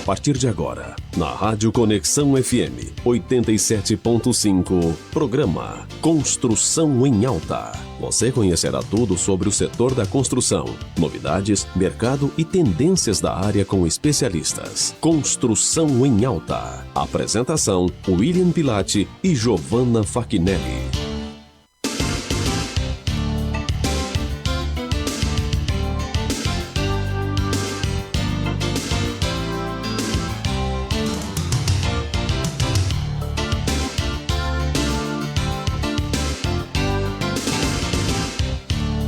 partir de agora, na Rádio Conexão FM 87.5, programa Construção em Alta. Você conhecerá tudo sobre o setor da construção, novidades, mercado e tendências da área com especialistas. Construção em Alta. Apresentação: William Pilati e Giovanna Fachinelli.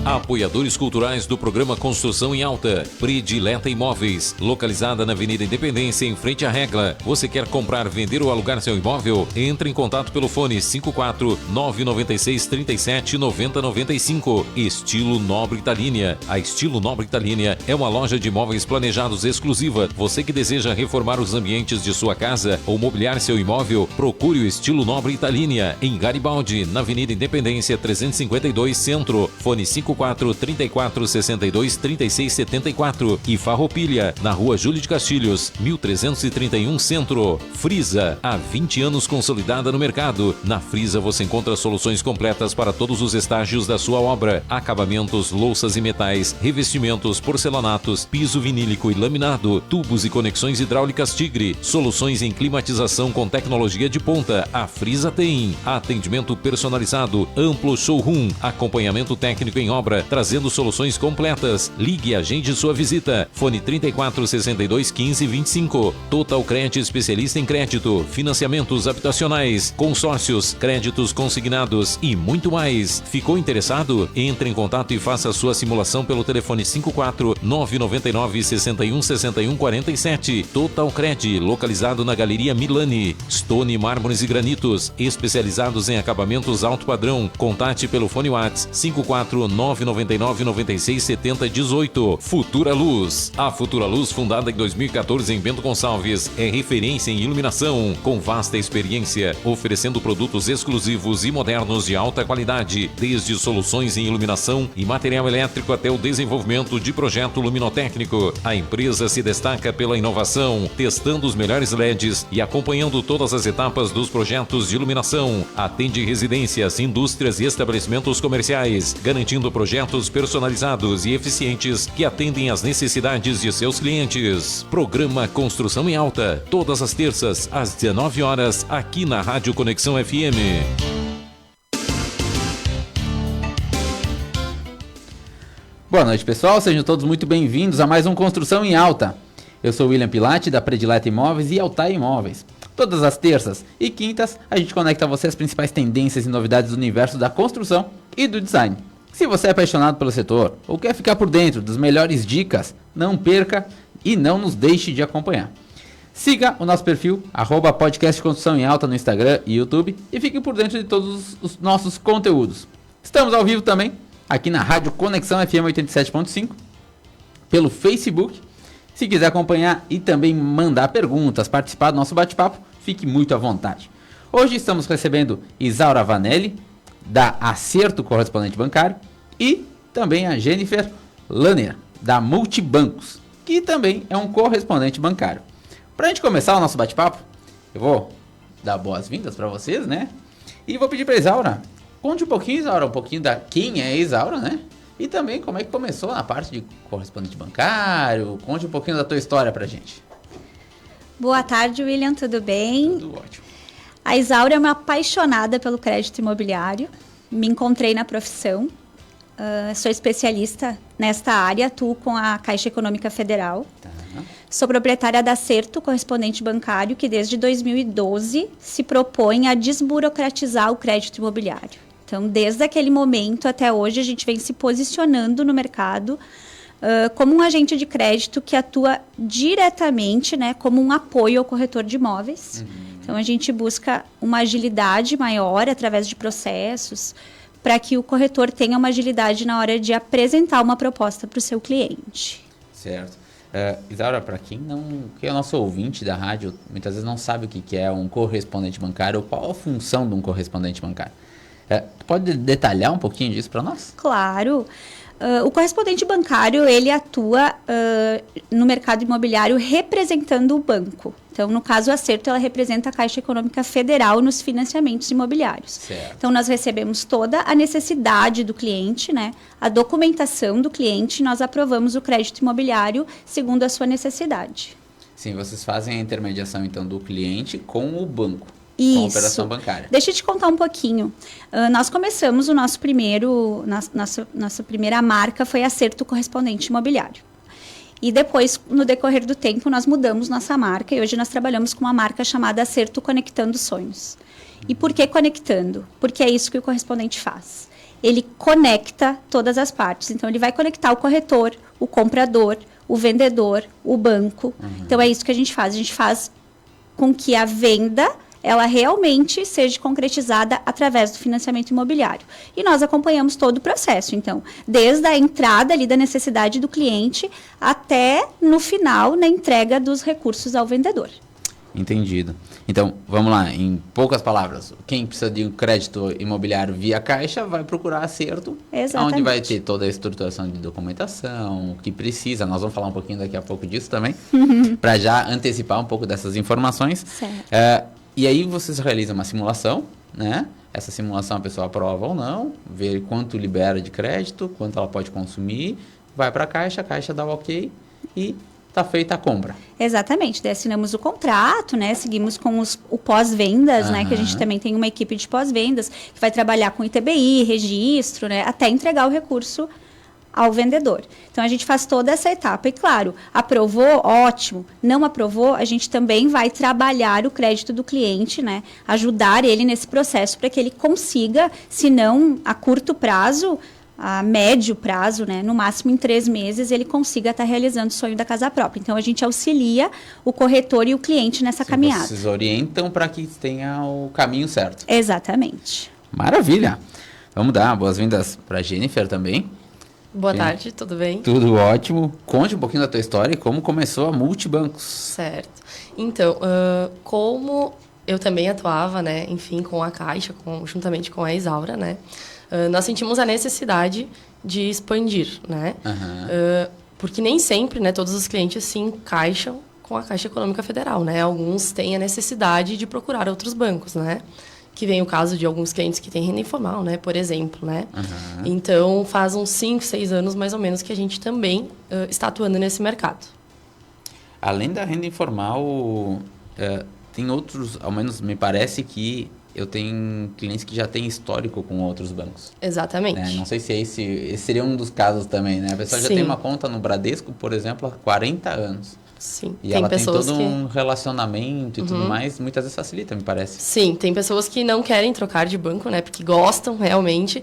Apoiadores culturais do programa Construção em Alta. Predileta Imóveis, localizada na Avenida Independência, em frente à Regla. Você quer comprar, vender ou alugar seu imóvel? Entre em contato pelo fone 54 996 37 90 95. Estilo Nobre Italínia. A Estilo Nobre Italínia é uma loja de imóveis planejados exclusiva. Você que deseja reformar os ambientes de sua casa ou mobiliar seu imóvel, procure o Estilo Nobre Italínia em Garibaldi, na Avenida Independência 352 Centro. Fone 54 34 62 36 74 e Farroupilha, na Rua Júlio de Castilhos, 1331 Centro. Frisa, há 20 anos consolidada no mercado. Na Frisa você encontra soluções completas para todos os estágios da sua obra: acabamentos, louças e metais, revestimentos, porcelanatos, piso vinílico e laminado, tubos e conexões hidráulicas Tigre, soluções em climatização com tecnologia de ponta. A Frisa tem atendimento personalizado, amplo showroom, acompanhamento técnico em obra, trazendo soluções completas. Ligue e agende sua visita. Fone 34 62 15 25. Total Cred, especialista em crédito, financiamentos habitacionais, consórcios, créditos consignados e muito mais. Ficou interessado? Entre em contato e faça a sua simulação pelo telefone 54 999 61 61 47. Total Cred, localizado na Galeria Milani. Stone Mármores e Granitos, especializados em acabamentos alto padrão. Contate pelo fone WhatsApp 54 999 96 70 18. Futura Luz. A Futura Luz, fundada em 2014 em Bento Gonçalves, é referência em iluminação, com vasta experiência, oferecendo produtos exclusivos e modernos de alta qualidade, desde soluções em iluminação e material elétrico até o desenvolvimento de projeto luminotécnico. A empresa se destaca pela inovação, testando os melhores LEDs e acompanhando todas as etapas dos projetos de iluminação. Atende residências, indústrias e estabelecimentos comerciais, garantindo projetos personalizados e eficientes que atendem às necessidades de seus clientes. Programa Construção em Alta, todas as terças, às 19 horas, aqui na Rádio Conexão FM. Boa noite, pessoal. Sejam todos muito bem-vindos a mais um Construção em Alta. Eu sou o William Pilati, da Predileta Imóveis e Altair Imóveis. Todas as terças e quintas, a gente conecta a você as principais tendências e novidades do universo da construção e do design. Se você é apaixonado pelo setor ou quer ficar por dentro das melhores dicas, não perca e não nos deixe de acompanhar. Siga o nosso perfil, @podcast Construção em Alta no Instagram e YouTube, e fique por dentro de todos os nossos conteúdos. Estamos ao vivo também, aqui na Rádio Conexão FM 87.5, pelo Facebook. Se quiser acompanhar e também mandar perguntas, participar do nosso bate-papo, fique muito à vontade. Hoje estamos recebendo Isaura Vanelli, da Acerto Correspondente Bancário, e também a Jennifer Lanner, da Multibancos, que também é um correspondente bancário. Para a gente começar o nosso bate-papo, eu vou dar boas-vindas para vocês, né? E vou pedir para a Isaura, conte um pouquinho, Isaura, quem é a Isaura, né? E também como é que começou na parte de correspondente bancário. Conte um pouquinho da tua história pra gente. Boa tarde, William, tudo bem? Tudo ótimo. A Isaura é uma apaixonada pelo crédito imobiliário. Me encontrei na profissão. Sou especialista nesta área, atuo com a Caixa Econômica Federal. Tá. Sou proprietária da Acerto Correspondente Bancário, que desde 2012 se propõe a desburocratizar o crédito imobiliário. Então, desde aquele momento até hoje, a gente vem se posicionando no mercado como um agente de crédito que atua diretamente, né, como um apoio ao corretor de imóveis. Então, a gente busca uma agilidade maior através de processos, para que o corretor tenha uma agilidade na hora de apresentar uma proposta para o seu cliente. Certo. Isaura, para quem é o nosso ouvinte da rádio, muitas vezes não sabe o que é um correspondente bancário, ou qual a função de um correspondente bancário. Tu pode detalhar um pouquinho disso para nós? Claro. O correspondente bancário, ele atua no mercado imobiliário representando o banco. Então, no caso, a Acerto, ela representa a Caixa Econômica Federal nos financiamentos imobiliários. Certo. Então, nós recebemos toda a necessidade do cliente, né? A documentação do cliente, nós aprovamos o crédito imobiliário segundo a sua necessidade. Sim, vocês fazem a intermediação, então, do cliente com o banco. Isso. Com a operação bancária. Deixa eu te contar um pouquinho. Nós começamos o nossa primeira marca foi Acerto Correspondente Imobiliário. E depois, no decorrer do tempo, nós mudamos nossa marca e hoje nós trabalhamos com uma marca chamada Acerto Conectando Sonhos. E por que conectando? Porque é isso que o correspondente faz. Ele conecta todas as partes. Então, ele vai conectar o corretor, o comprador, o vendedor, o banco. Então, é isso que a gente faz. A gente faz com que a venda ela realmente seja concretizada através do financiamento imobiliário. E nós acompanhamos todo o processo, então, desde a entrada ali da necessidade do cliente até no final, na entrega dos recursos ao vendedor. Entendido. Então, vamos lá, em poucas palavras, quem precisa de um crédito imobiliário via Caixa vai procurar Acerto, Exatamente. onde vai ter toda a estruturação de documentação, o que precisa, nós vamos falar um pouquinho daqui a pouco disso também, para já antecipar um pouco dessas informações. Certo. E aí vocês realizam uma simulação, né? Essa simulação a pessoa aprova ou não, vê quanto libera de crédito, quanto ela pode consumir, vai para a Caixa dá o ok e está feita a compra. Exatamente, daí assinamos o contrato, né? Seguimos com o pós-vendas, né? Que a gente também tem uma equipe de pós-vendas que vai trabalhar com ITBI, registro, né? Até entregar o recurso ao vendedor. Então, a gente faz toda essa etapa. E, claro, aprovou, ótimo. Não aprovou, a gente também vai trabalhar o crédito do cliente, né? Ajudar ele nesse processo para que ele consiga, se não a curto prazo, a médio prazo, né? No máximo em 3 meses, ele consiga estar realizando o sonho da casa própria. Então, a gente auxilia o corretor e o cliente nessa caminhada. Vocês orientam para que tenha o caminho certo. Exatamente. Maravilha! Vamos dar boas-vindas para a Jennifer também. Boa tarde, tudo bem? Tudo ótimo. Conte um pouquinho da tua história e como começou a Multibancos. Certo. Então, como eu também atuava, né, enfim, com a Caixa, juntamente com a Isaura, né, nós sentimos a necessidade de expandir, né, porque nem sempre, né, todos os clientes se encaixam com a Caixa Econômica Federal, né, alguns têm a necessidade de procurar outros bancos, né, que vem o caso de alguns clientes que têm renda informal, né, por exemplo, né. Então, faz uns 5, 6 anos, mais ou menos, que a gente também está atuando nesse mercado. Além da renda informal, tem outros, ao menos me parece que eu tenho clientes que já têm histórico com outros bancos. Exatamente. Né? Não sei se esse seria um dos casos também, né? A pessoa já Sim. tem uma conta no Bradesco, por exemplo, há 40 anos. Sim. E ela tem todo um relacionamento e tudo mais, muitas vezes facilita, me parece. Sim, tem pessoas que não querem trocar de banco, né? Porque gostam realmente.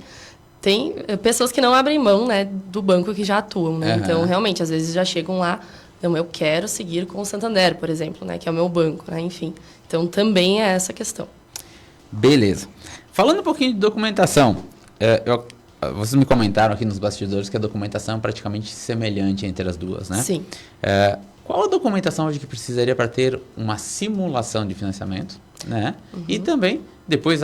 Tem pessoas que não abrem mão, né, do banco que já atuam, né? Então, realmente, às vezes já chegam lá, não, eu quero seguir com o Santander, por exemplo, né? Que é o meu banco, né? Enfim. Então, também é essa questão. Beleza. Falando um pouquinho de documentação, vocês me comentaram aqui nos bastidores que a documentação é praticamente semelhante entre as duas, né? Sim. Qual a documentação hoje que precisaria para ter uma simulação de financiamento, né? E também, depois,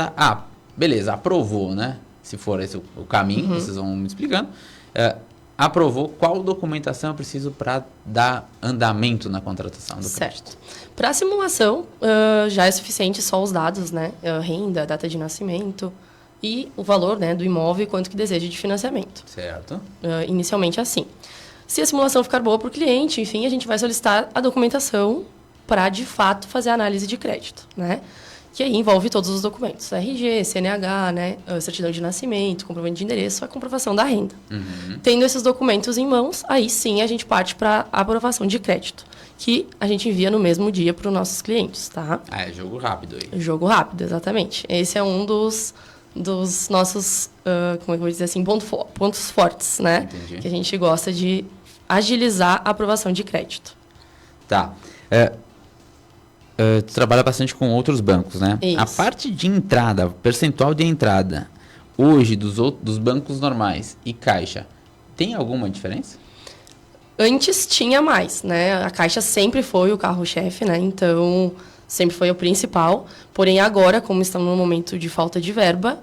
beleza, aprovou, né? Se for esse o caminho, vocês vão me explicando. Aprovou, qual documentação eu preciso para dar andamento na contratação do crédito? Certo. Para a simulação, já é suficiente só os dados, né? Renda, data de nascimento e o valor, né, do imóvel e quanto que deseja de financiamento. Certo. Inicialmente assim. Se a simulação ficar boa para o cliente, enfim, a gente vai solicitar a documentação para, de fato, fazer a análise de crédito, né? Que aí envolve todos os documentos. RG, CNH, né? Certidão de nascimento, comprovante de endereço, a comprovação da renda. Tendo esses documentos em mãos, aí sim a gente parte para a aprovação de crédito, que a gente envia no mesmo dia para os nossos clientes, tá? É jogo rápido aí. Jogo rápido, exatamente. Esse é um dos nossos, como é que eu vou dizer assim, pontos fortes, né? Entendi. Que a gente gosta de agilizar a aprovação de crédito. Tá. Tu trabalha bastante com outros bancos, né? Isso. A parte de entrada, percentual de entrada, hoje dos bancos normais e Caixa, tem alguma diferença? Antes tinha mais, né? A Caixa sempre foi o carro-chefe, né? Então, sempre foi o principal. Porém, agora, como estamos num momento de falta de verba,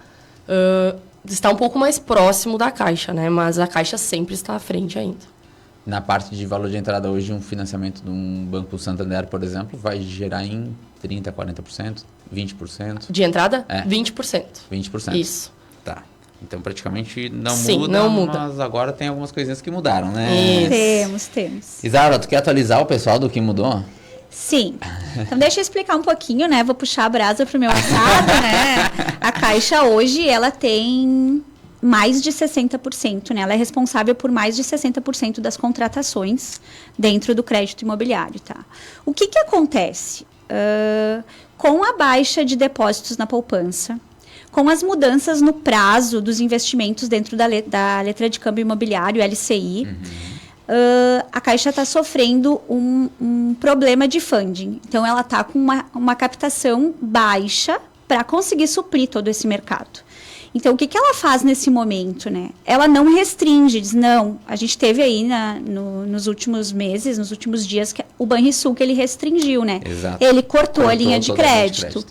está um pouco mais próximo da Caixa, né? Mas a Caixa sempre está à frente ainda. Na parte de valor de entrada hoje, um financiamento de um Banco Santander, por exemplo, vai gerar em 30%, 40%, 20%? De entrada? É. 20%. 20%. Isso. Tá. Então, praticamente não Sim, muda, não muda. mas agora tem algumas coisinhas que mudaram, né? Temos. Isaura, tu quer atualizar o pessoal do que mudou? Sim. Então, deixa eu explicar um pouquinho, né? Vou puxar a brasa pro meu assado, né? A Caixa hoje, ela tem mais de 60%, né? Ela é responsável por mais de 60% das contratações dentro do crédito imobiliário, tá? O que acontece? Com a baixa de depósitos na poupança, com as mudanças no prazo dos investimentos dentro da letra de câmbio imobiliário, LCI, a Caixa está sofrendo um problema de funding. Então, ela está com uma captação baixa para conseguir suprir todo esse mercado. Então, o que ela faz nesse momento, né? Ela não restringe, diz, não, a gente teve aí nos últimos meses, nos últimos dias, que o Banrisul que ele restringiu, né? Exato. Ele cortou a linha de crédito.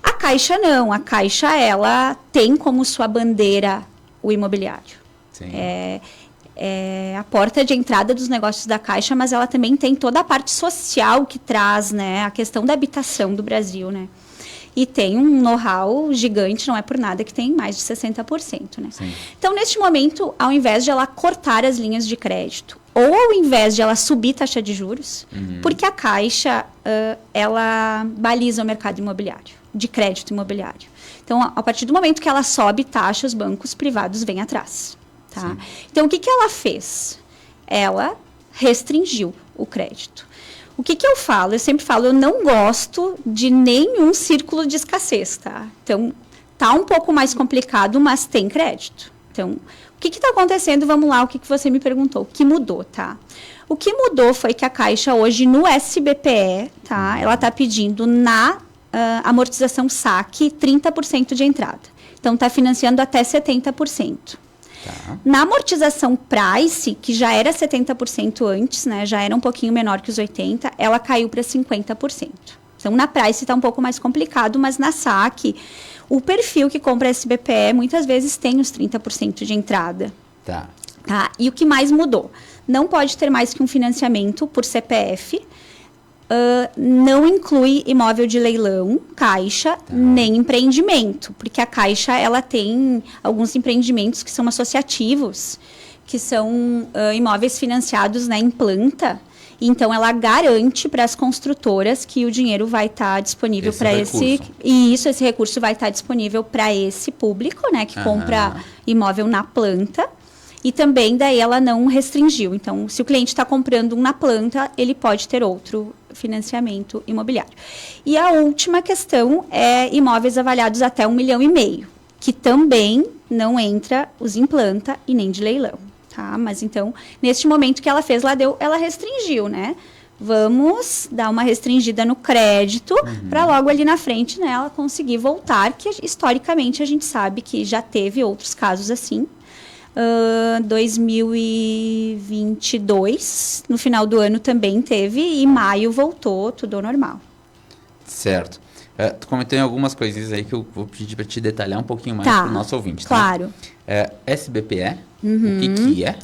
A Caixa não, a Caixa, ela tem como sua bandeira o imobiliário. Sim. É a porta de entrada dos negócios da Caixa, mas ela também tem toda a parte social que traz, né, a questão da habitação do Brasil, né? E tem um know-how gigante, não é por nada que tem mais de 60%, né? Sim. Então, neste momento, ao invés de ela cortar as linhas de crédito, ou ao invés de ela subir taxa de juros, porque a Caixa, ela baliza o mercado imobiliário, de crédito imobiliário. Então, a partir do momento que ela sobe taxa, os bancos privados vêm atrás. Tá? Então, o que ela fez? Ela restringiu o crédito. O que eu falo? Eu sempre falo, eu não gosto de nenhum círculo de escassez, tá? Então, tá um pouco mais complicado, mas tem crédito. Então, o que está acontecendo? Vamos lá, o que você me perguntou. O que mudou, tá? O que mudou foi que a Caixa hoje, no SBPE, tá? Ela está pedindo na amortização saque 30% de entrada. Então, está financiando até 70%. Tá. Na amortização price, que já era 70% antes, né, já era um pouquinho menor que os 80%, ela caiu para 50%. Então, na price está um pouco mais complicado, mas na saque, o perfil que compra SBPE muitas vezes tem os 30% de entrada. Tá. E o que mais mudou? Não pode ter mais que um financiamento por CPF, não inclui imóvel de leilão, Caixa, nem empreendimento, porque a Caixa ela tem alguns empreendimentos que são associativos, que são imóveis financiados, né, em planta. Então, ela garante para as construtoras que o dinheiro vai estar disponível para esse... E esse recurso vai estar disponível para esse público, né, que compra imóvel na planta. E também, daí, ela não restringiu. Então, se o cliente está comprando um na planta, ele pode ter outro financiamento imobiliário. E a última questão é imóveis avaliados até 1,5 milhão, que também não entra os em planta e nem de leilão. Tá? Mas, então, neste momento que ela fez, ela restringiu, né? Vamos dar uma restringida no crédito para logo ali na frente, né, ela conseguir voltar, que historicamente a gente sabe que já teve outros casos assim. 2022, no final do ano também teve, e maio voltou, tudo ao normal. Certo. Tu comentou em algumas coisinhas aí que eu vou pedir para te detalhar um pouquinho mais para o nosso ouvinte. Claro. Tá? SBPE, o que é?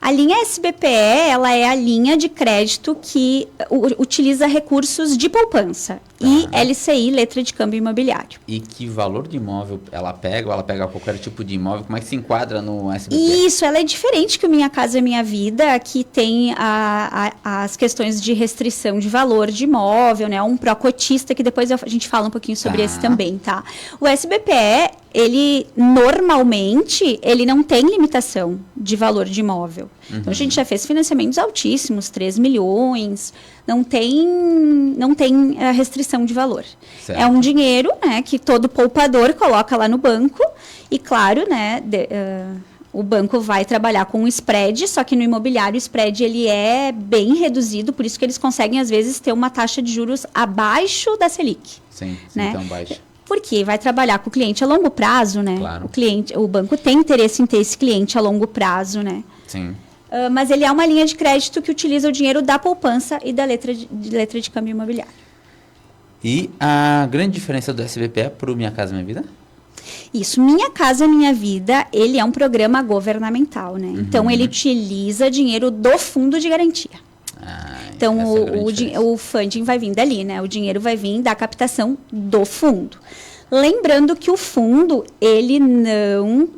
A linha SBPE, ela é a linha de crédito que utiliza recursos de poupança e LCI, letra de câmbio imobiliário. E que valor de imóvel ela pega, ou ela pega qualquer tipo de imóvel? Como é que se enquadra no SBPE? Isso, ela é diferente que o Minha Casa Minha Vida, que tem as questões de restrição de valor de imóvel, né? Um pró-cotista, que depois a gente fala um pouquinho sobre esse também, tá? O SBPE, ele normalmente, ele não tem limitação de valor de imóvel. Então, a gente já fez financiamentos altíssimos, 3 milhões, não tem restrição de valor. Certo. É um dinheiro, né, que todo poupador coloca lá no banco e, claro, né, o banco vai trabalhar com um spread, só que no imobiliário o spread ele é bem reduzido, por isso que eles conseguem, às vezes, ter uma taxa de juros abaixo da Selic. Sim, né? Tão baixa. Porque vai trabalhar com o cliente a longo prazo, né? Claro. O banco tem interesse em ter esse cliente a longo prazo, né? Sim. Mas ele é uma linha de crédito que utiliza o dinheiro da poupança e da letra de câmbio imobiliário. E a grande diferença do SBPE para o Minha Casa Minha Vida? Isso, Minha Casa Minha Vida, ele é um programa governamental, né? Então, ele utiliza dinheiro do fundo de garantia. Então, o funding vai vir dali, né? O dinheiro vai vir da captação do fundo. Lembrando que o fundo, ele não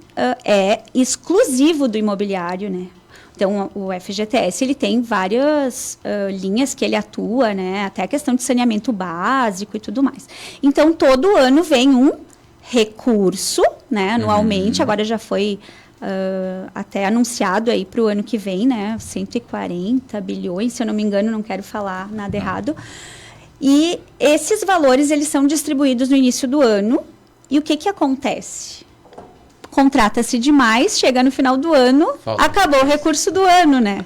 é exclusivo do imobiliário, né? Então, o FGTS, ele tem várias linhas que ele atua, né? Até a questão de saneamento básico e tudo mais. Então, todo ano vem um recurso, né? Anualmente, agora já foi até anunciado aí para o ano que vem, né? 140 bilhões, se eu não me engano, não quero falar nada errado. E esses valores, eles são distribuídos no início do ano. E o que acontece? Contrata-se demais, chega no final do ano, acabou o recurso do ano, né?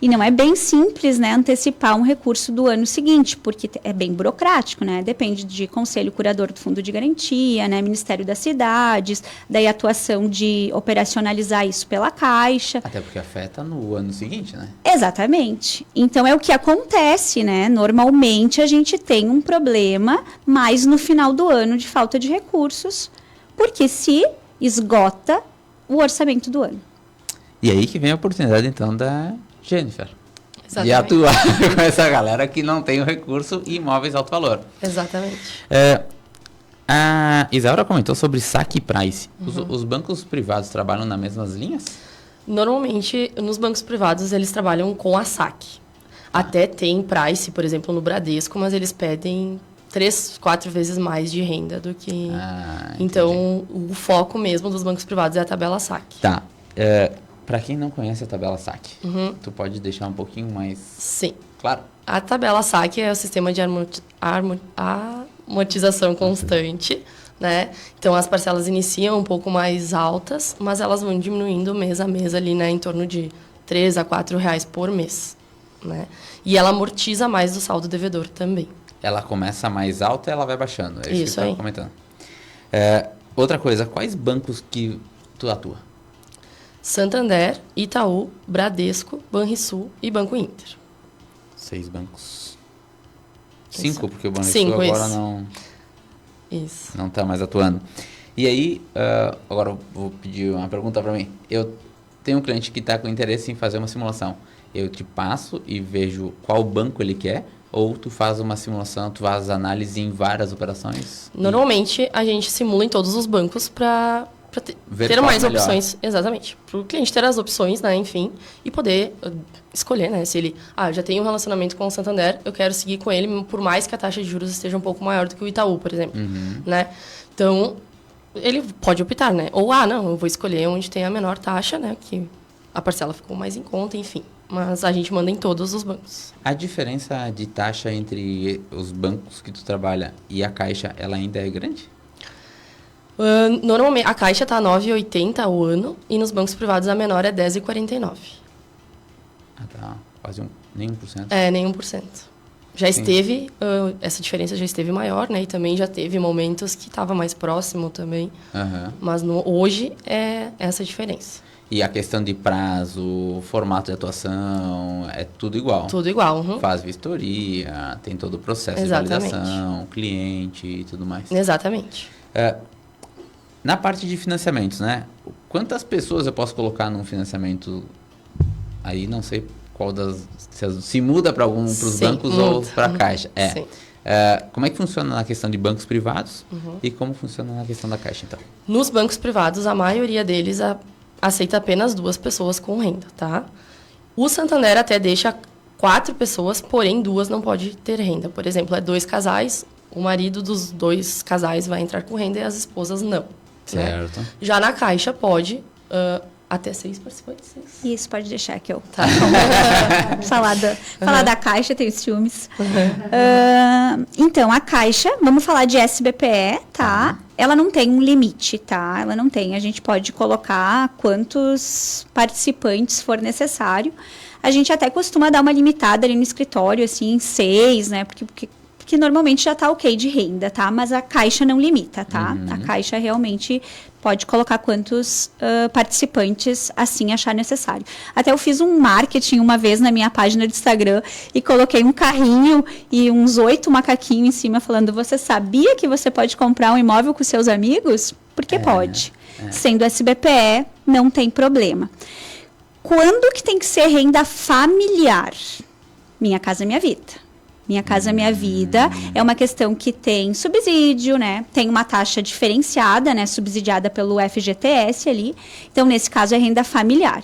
E não é bem simples, né, antecipar um recurso do ano seguinte, porque é bem burocrático, né? Depende de conselho curador do fundo de garantia, né, Ministério das Cidades, daí a atuação de operacionalizar isso pela Caixa. Até porque afeta no ano seguinte, né? Exatamente. Então, é o que acontece, né? Normalmente, a gente tem um problema mais no final do ano de falta de recursos, porque se esgota o orçamento do ano. E aí que vem a oportunidade, então, da Jennifer. Exatamente. De atuar com essa galera que não tem o recurso e imóveis alto valor. Exatamente. A Isaura comentou sobre saque e price. Os bancos privados trabalham nas mesmas linhas? Normalmente, nos bancos privados, eles trabalham com a saque. Até tem price, por exemplo, no Bradesco, mas eles pedem 3, 4 vezes mais de renda do que... Então, o foco mesmo dos bancos privados é a tabela saque. Tá. Para quem não conhece a tabela saque, tu pode deixar um pouquinho mais... Sim. Claro. A tabela saque é o sistema de amortização constante, né? Então, as parcelas iniciam um pouco mais altas, mas elas vão diminuindo mês a mês ali, né? Em torno de R$3 a R$4 por mês, né? E ela amortiza mais do saldo devedor também. Ela começa mais alta e ela vai baixando. É isso que eu estava comentando. Outra coisa, quais bancos que tu atua? Santander, Itaú, Bradesco, Banrisul e Banco Inter. 6 bancos. Isso. 5, porque o Banrisul agora não está mais atuando. E aí, agora eu vou pedir uma pergunta para mim. Eu tenho um cliente que está com interesse em fazer uma simulação. Eu te passo e vejo qual banco ele quer? Ou tu faz uma simulação, tu faz análise em várias operações? Normalmente, a gente simula em todos os bancos para ter mais opções. Exatamente. Para o cliente ter as opções, né, enfim, e poder escolher, né? Se ele, já tem um relacionamento com o Santander, eu quero seguir com ele, por mais que a taxa de juros esteja um pouco maior do que o Itaú, por exemplo, né? Então, ele pode optar, né? Ou, não, eu vou escolher onde tem a menor taxa, né? Que a parcela ficou mais em conta, enfim. Mas a gente manda em todos os bancos. A diferença de taxa entre os bancos que tu trabalha e a Caixa, ela ainda é grande? Normalmente, a Caixa está 9,80 ao ano e nos bancos privados a menor é 10,49. Tá. Quase nem 1%. Nem 1%. Já esteve, essa diferença já esteve maior, né? E também já teve momentos que estava mais próximo também. Mas hoje é essa a diferença. E a questão de prazo, formato de atuação, é tudo igual? Tudo igual. Faz vistoria, tem todo o processo de validação, cliente e tudo mais. Exatamente. Na parte de financiamentos, né? Quantas pessoas eu posso colocar num financiamento? Aí não sei qual das... Se muda para os bancos ou para a Caixa. Sim. Como é que funciona na questão de bancos privados e como funciona na questão da Caixa, então? Nos bancos privados, a maioria deles aceita apenas 2 pessoas com renda, tá? O Santander até deixa 4 pessoas, porém 2 não pode ter renda. Por exemplo, 2 casais, o marido dos 2 casais vai entrar com renda e as esposas não. Certo. Né? Já na Caixa pode até 6 participantes. Isso, pode deixar que eu... Tá. falar da Caixa, tenho ciúmes. Então, a Caixa, vamos falar de SBPE, tá? Ela não tem um limite, tá? Ela não tem. A gente pode colocar quantos participantes for necessário. A gente até costuma dar uma limitada ali no escritório, assim, em 6, né? Porque normalmente já tá ok de renda, tá? Mas a Caixa não limita, tá? A Caixa realmente pode colocar quantos participantes assim achar necessário. Até eu fiz um marketing uma vez na minha página do Instagram e coloquei um carrinho e uns 8 macaquinhos em cima falando: você sabia que você pode comprar um imóvel com seus amigos? porque pode. Sendo SBPE, não tem problema. Quando que tem que ser renda familiar? Minha Casa Minha Vida. Minha Casa Minha Vida é uma questão que tem subsídio, né? Tem uma taxa diferenciada, né? Subsidiada pelo FGTS ali. Então, nesse caso, é renda familiar.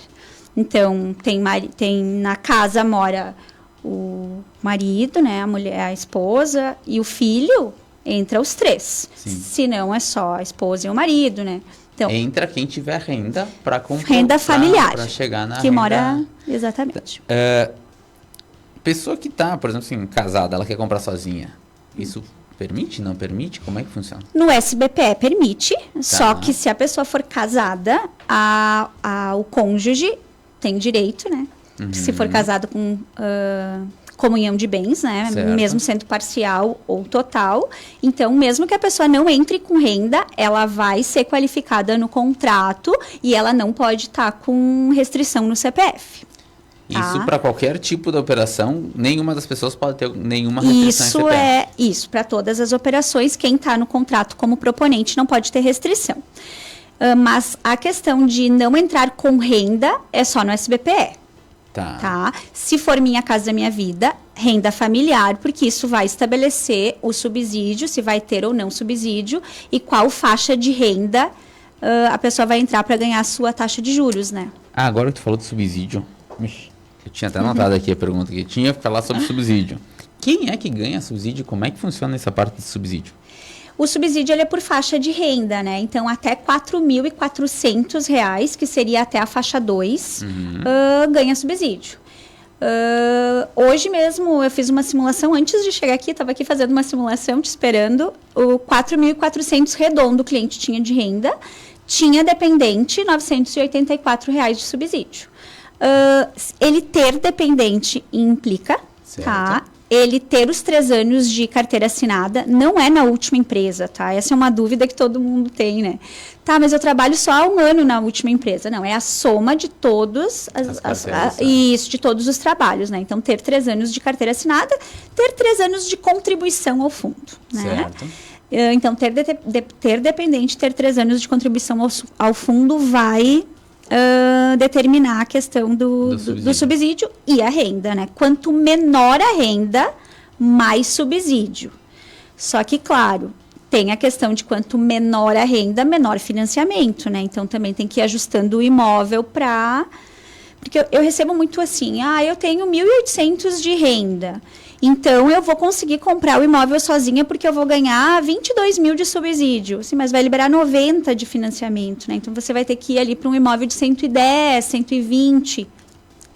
Então, tem na casa mora o marido, né? A mulher, a esposa e o filho, entra os 3. Sim. Se não, é só a esposa e o marido, né? Então, Entra quem tiver renda para comprar. renda familiar. Para chegar na que renda... mora... Exatamente. Pessoa que tá, por exemplo, assim, casada, ela quer comprar sozinha. Isso permite? Não permite? Como é que funciona? No SBPE permite, só que se a pessoa for casada, o cônjuge tem direito, né? Se for casado com comunhão de bens, né? Certo. Mesmo sendo parcial ou total. Então, mesmo que a pessoa não entre com renda, ela vai ser qualificada no contrato e ela não pode estar com restrição no CPF. Isso para qualquer tipo de operação, nenhuma das pessoas pode ter nenhuma restrição em CPF. Isso, para todas as operações, quem está no contrato como proponente não pode ter restrição. Mas a questão de não entrar com renda é só no SBPE. Tá? Se for Minha Casa Minha Vida, renda familiar, porque isso vai estabelecer o subsídio, se vai ter ou não subsídio, e qual faixa de renda a pessoa vai entrar para ganhar a sua taxa de juros, né? Agora que tu falou do subsídio, eu tinha até anotado aqui a pergunta que tinha que falar sobre subsídio. Quem é que ganha subsídio? Como é que funciona essa parte de subsídio? O subsídio ele é por faixa de renda, né? Então, até R$ 4.400, que seria até a faixa 2, ganha subsídio. Hoje mesmo, eu fiz uma simulação, antes de chegar aqui, estava aqui fazendo uma simulação, te esperando, o R$ 4.400 redondo o cliente tinha de renda, tinha dependente R$ 984 de subsídio. Ele ter dependente implica, tá? Ele ter os 3 anos de carteira assinada, não é na última empresa, tá? Essa é uma dúvida que todo mundo tem, né? Tá, mas eu trabalho só há 1 ano na última empresa. Não, é a soma de todos de todos os trabalhos, né? Então, ter 3 anos de carteira assinada, ter 3 anos de contribuição ao fundo, né? Certo. Então, ter dependente, ter 3 anos de contribuição ao fundo vai determinar a questão do subsídio e a renda, né? Quanto menor a renda, mais subsídio. Só que, claro, tem a questão de quanto menor a renda, menor financiamento, né? Então, também tem que ir ajustando o imóvel para... Porque eu recebo muito assim, eu tenho 1.800 de renda, então eu vou conseguir comprar o imóvel sozinha porque eu vou ganhar 22 mil de subsídio, assim, mas vai liberar 90 de financiamento, né? Então, você vai ter que ir ali para um imóvel de 110, 120.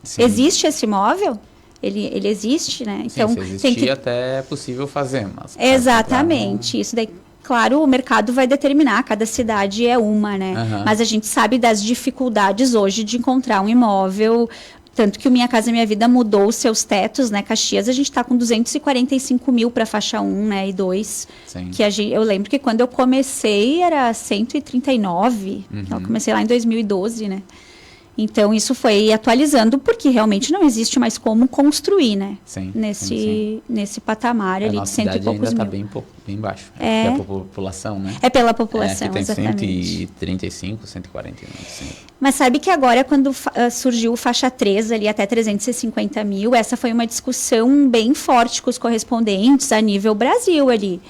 Sim. Existe esse imóvel? Ele existe, né? Então, sim, se existir, até é possível fazer. Mas exatamente, isso daí. Claro, o mercado vai determinar, cada cidade é uma, né? Mas a gente sabe das dificuldades hoje de encontrar um imóvel, tanto que o Minha Casa Minha Vida mudou os seus tetos, né? Caxias, a gente está com 245 mil para faixa 1, né? E 2. Sim. Que eu lembro que quando eu comecei era 139, eu comecei lá em 2012, né? Então, isso foi atualizando, porque realmente não existe mais como construir, né? Sim, nesse patamar ali de 100 e poucos mil. Ainda está bem baixo. É a população, né? É pela população, que tem exatamente. 135, 149. Mas sabe que agora, quando surgiu o faixa 3 ali até 350 mil, essa foi uma discussão bem forte com os correspondentes a nível Brasil ali.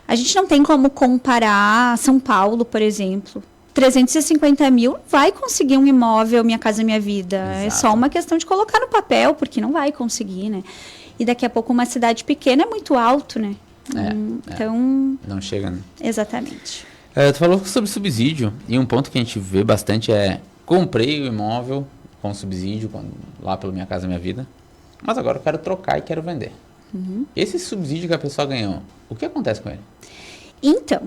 A gente não tem como comparar São Paulo, por exemplo. 350 mil vai conseguir um imóvel Minha Casa Minha Vida. Exato. É só uma questão de colocar no papel, porque não vai conseguir, né? E daqui a pouco uma cidade pequena é muito alto, né? Então... Não chega, né? Exatamente. Tu falou sobre subsídio, e um ponto que a gente vê bastante é: comprei o imóvel com subsídio lá pelo Minha Casa Minha Vida, mas agora eu quero trocar e quero vender. Esse subsídio que a pessoa ganhou, o que acontece com ele? Então,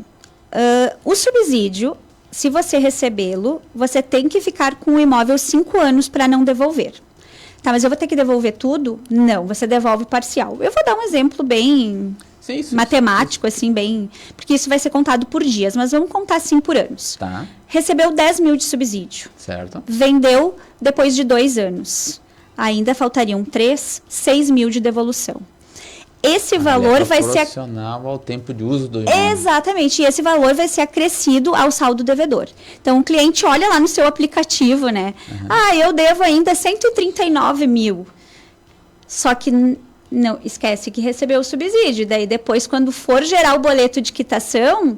o subsídio, se você recebê-lo, você tem que ficar com o imóvel 5 anos para não devolver. Tá, mas eu vou ter que devolver tudo? Não, você devolve parcial. Eu vou dar um exemplo bem matemático, assim, bem... Porque isso vai ser contado por dias, mas vamos contar assim por anos. Tá. Recebeu 10 mil de subsídio. Certo. Vendeu depois de 2 anos. Ainda faltariam 6 mil de devolução. esse valor vai ser proporcional ao tempo de uso do imóvel. Exatamente, e esse valor vai ser acrescido ao saldo devedor. Então, o cliente olha lá no seu aplicativo, né? Eu devo ainda 139 mil. Só que não esquece que recebeu o subsídio. Daí, depois, quando for gerar o boleto de quitação,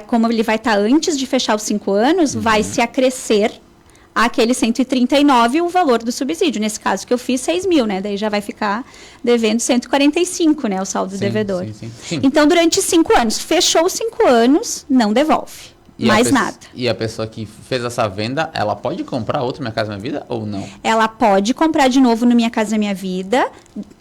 como ele vai estar antes de fechar os 5 anos, vai se acrescer aquele 139 o valor do subsídio. Nesse caso que eu fiz 6 mil, né? Daí já vai ficar devendo 145, né? O saldo devedor. Sim. Então, durante 5 anos, fechou os 5 anos, não devolve. Mais nada. E a pessoa que fez essa venda, ela pode comprar outro Minha Casa Minha Vida ou não? Ela pode comprar de novo no Minha Casa Minha Vida,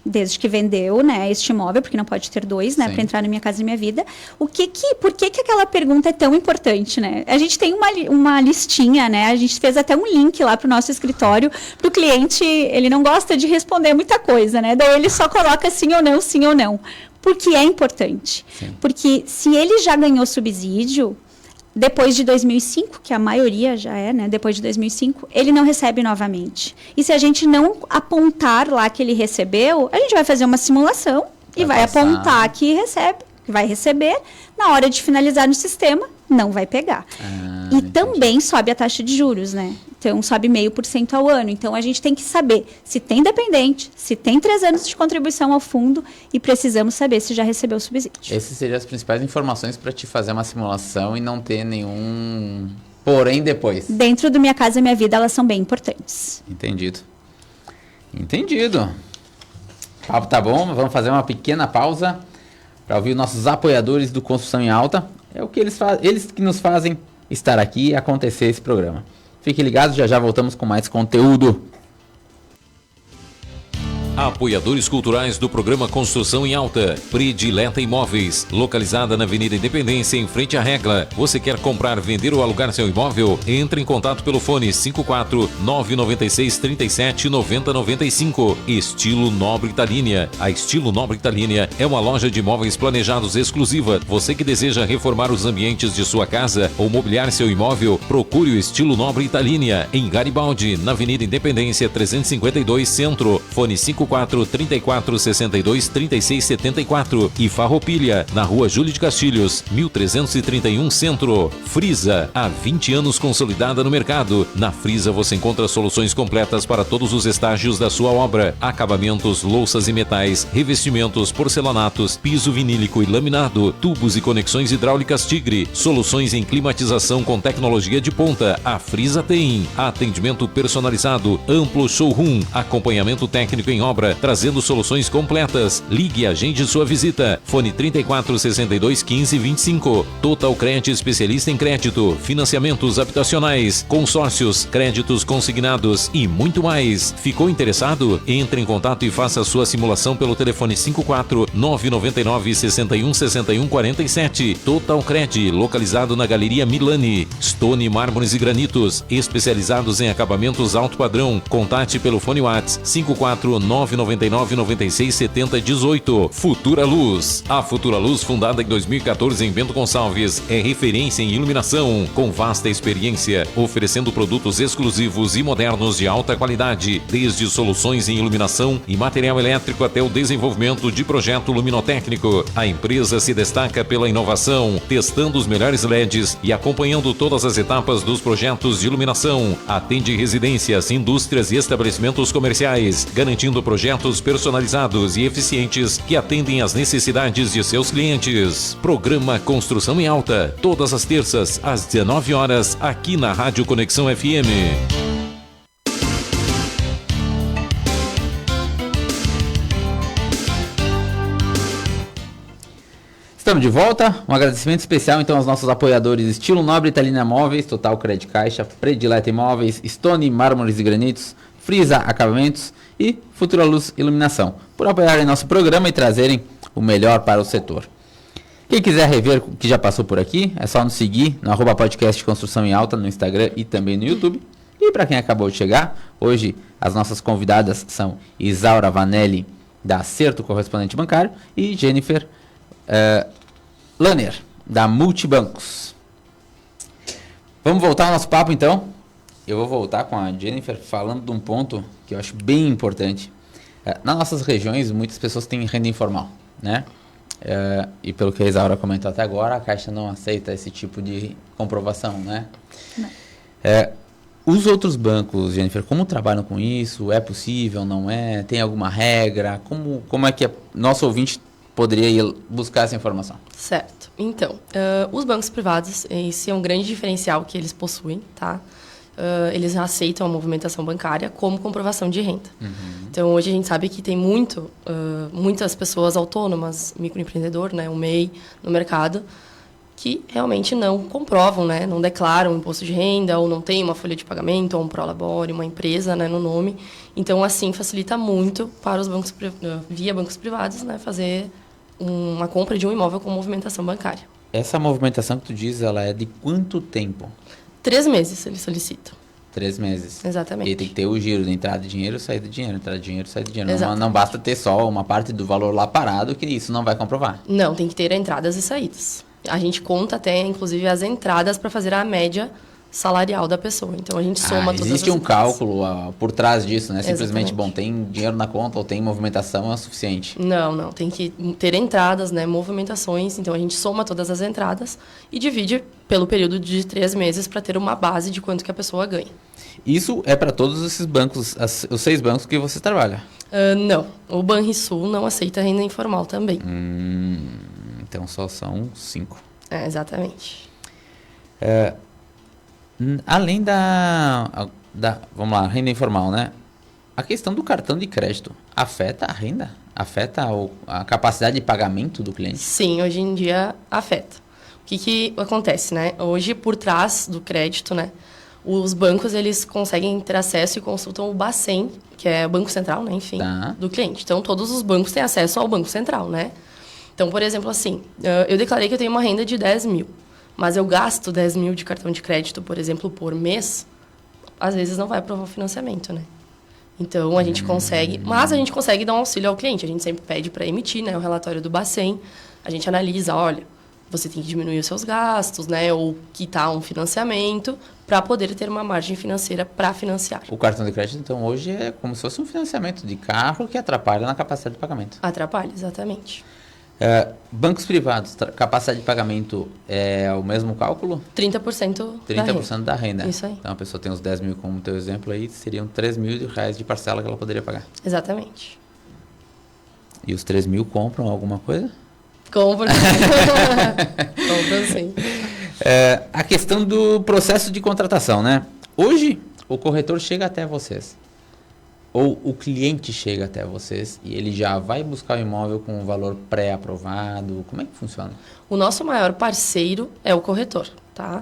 desde que vendeu, né, este imóvel, porque não pode ter 2, né, para entrar no Minha Casa Minha Vida. Por que aquela pergunta é tão importante, né? A gente tem uma listinha, né? A gente fez até um link lá para o nosso escritório, para o cliente, ele não gosta de responder muita coisa, né? Daí ele só coloca sim ou não. Porque é importante. Sim. Porque se ele já ganhou subsídio, depois de 2005, que a maioria já é, né? Depois de 2005, ele não recebe novamente. E se a gente não apontar lá que ele recebeu, a gente vai fazer uma simulação e vai apontar que vai receber. Na hora de finalizar no sistema, não vai pegar. E também sobe a taxa de juros, né? Então, sobe 0,5% ao ano. Então, a gente tem que saber se tem dependente, se tem 3 anos de contribuição ao fundo e precisamos saber se já recebeu o subsídio. Essas seriam as principais informações para te fazer uma simulação e não ter nenhum porém depois. Dentro do Minha Casa Minha Vida, elas são bem importantes. Entendido. O papo tá bom, vamos fazer uma pequena pausa para ouvir nossos apoiadores do Construção em Alta. É o que eles que nos fazem estar aqui e acontecer esse programa. Fiquem ligados, já voltamos com mais conteúdo. Apoiadores culturais do programa Construção em Alta. Predileta Imóveis, localizada na Avenida Independência, em frente à Regla. Você quer comprar, vender ou alugar seu imóvel? Entre em contato pelo fone 54 996 37 90 95. Estilo Nobre Italínia. A Estilo Nobre Italínia é uma loja de imóveis planejados exclusiva. Você que deseja reformar os ambientes de sua casa ou mobiliar seu imóvel, procure o Estilo Nobre Italínia em Garibaldi, na Avenida Independência 352 Centro. Fone 54 34 62 36 74 e Farroupilha, na Rua Júlio de Castilhos, 1331 Centro. Frisa, há 20 anos consolidada no mercado. Na Frisa você encontra soluções completas para todos os estágios da sua obra: acabamentos, louças e metais, revestimentos, porcelanatos, piso vinílico e laminado, tubos e conexões hidráulicas Tigre, soluções em climatização com tecnologia de ponta. A Frisa tem atendimento personalizado, amplo showroom, acompanhamento técnico em obra, trazendo soluções completas. Ligue e agende sua visita. Fone 34 62 15 25. Total Cred, especialista em crédito, financiamentos habitacionais, consórcios, créditos consignados e muito mais. Ficou interessado? Entre em contato e faça sua simulação pelo telefone 54 999 61 61 47. Total Cred, localizado na Galeria Milani. Stone Mármores e Granitos, especializados em acabamentos alto padrão. Contate pelo fone WhatsApp 54 999 96 70 18. Futura Luz. A Futura Luz, fundada em 2014 em Bento Gonçalves, é referência em iluminação, com vasta experiência, oferecendo produtos exclusivos e modernos de alta qualidade, desde soluções em iluminação e material elétrico até o desenvolvimento de projeto luminotécnico. A empresa se destaca pela inovação, testando os melhores LEDs e acompanhando todas as etapas dos projetos de iluminação. Atende residências, indústrias e estabelecimentos comerciais, garantindo projetos personalizados e eficientes que atendem às necessidades de seus clientes. Programa Construção em Alta, todas as terças, às 19 horas, aqui na Rádio Conexão FM. Estamos de volta, um agradecimento especial então aos nossos apoiadores Estilo Nobre Italínia Móveis, Total Cred Caixa, Predileta Imóveis, Stone Mármores e Granitos, Frisa Acabamentos e Futura Luz Iluminação, por apoiarem nosso programa e trazerem o melhor para o setor. Quem quiser rever o que já passou por aqui, é só nos seguir no @podcast Construção em Alta no Instagram e também no YouTube. E para quem acabou de chegar, hoje as nossas convidadas são Isaura Vanelli, da Acerto Correspondente Bancário, e Jennifer Lanner, da Multibancos. Vamos voltar ao nosso papo então. Eu vou voltar com a Jennifer falando de um ponto que eu acho bem importante. Nas nossas regiões, muitas pessoas têm renda informal. né? E pelo que a Isaura comentou até agora, a Caixa não aceita esse tipo de comprovação, né? Não. Os outros bancos, Jennifer, como trabalham com isso? É possível, não é? Tem alguma regra? Como é que nosso ouvinte poderia ir buscar essa informação? Certo. Então, os bancos privados, esse é um grande diferencial que eles possuem, tá? Eles aceitam a movimentação bancária como comprovação de renda. Então, hoje a gente sabe que tem muitas pessoas autônomas, microempreendedor, né, o MEI, no mercado, que realmente não comprovam, né, não declaram imposto de renda, ou não tem uma folha de pagamento, ou um prolabore, uma empresa, né, no nome. Então, assim, facilita muito para os bancos, via bancos privados, né, fazer uma compra de um imóvel com movimentação bancária. Essa movimentação que tu diz, ela é de quanto tempo? 3 meses eles solicitam. 3 meses. Exatamente. E tem que ter o giro de entrada de dinheiro, saída de dinheiro, entrada de dinheiro, saída de dinheiro. Não basta ter só uma parte do valor lá parado, que isso não vai comprovar. Não, tem que ter entradas e saídas. A gente conta até, inclusive, as entradas para fazer a média salarial da pessoa. Então, a gente soma todas as existe um entradas. cálculo por trás disso, né? Simplesmente, Exatamente. bom, tem dinheiro na conta ou tem movimentação é o suficiente. Não. Tem que ter entradas, né? Movimentações. Então, a gente soma todas as entradas e divide pelo período de 3 meses para ter uma base de quanto que a pessoa ganha. Isso é para todos esses bancos, os 6 bancos que você trabalha? Não. O Banrisul não aceita renda informal também. Então, só são 5. Exatamente. Além da, vamos lá, renda informal, né? A questão do cartão de crédito afeta a renda? Afeta a capacidade de pagamento do cliente? Sim, hoje em dia afeta. O que acontece, né? Hoje, por trás do crédito, né? Os bancos, eles conseguem ter acesso e consultam o Bacen, que é o Banco Central, né? Enfim, do cliente. Então, todos os bancos têm acesso ao Banco Central, né? Então, por exemplo, assim, eu declarei que eu tenho uma renda de 10 mil, mas eu gasto 10 mil de cartão de crédito, por exemplo, por mês, às vezes não vai aprovar o financiamento, né? Então, a gente consegue, mas a gente consegue dar um auxílio ao cliente. A gente sempre pede para emitir, né, o relatório do Bacen. A gente analisa, olha, você tem que diminuir os seus gastos, né, ou quitar um financiamento para poder ter uma margem financeira para financiar. O cartão de crédito, então, hoje é como se fosse um financiamento de carro que atrapalha na capacidade de pagamento. Atrapalha, exatamente. Bancos privados, capacidade de pagamento é o mesmo cálculo? 30% 30% da renda. Isso aí. Então, a pessoa tem os 10 mil como teu exemplo aí, seriam 3 mil reais de parcela que ela poderia pagar. Exatamente. E os 3 mil compram alguma coisa? Compram. Compram sim. A questão do processo de contratação, né? Hoje, o corretor chega até vocês. Ou o cliente chega até vocês e ele já vai buscar o imóvel com um valor pré-aprovado? Como é que funciona? O nosso maior parceiro é o corretor, tá?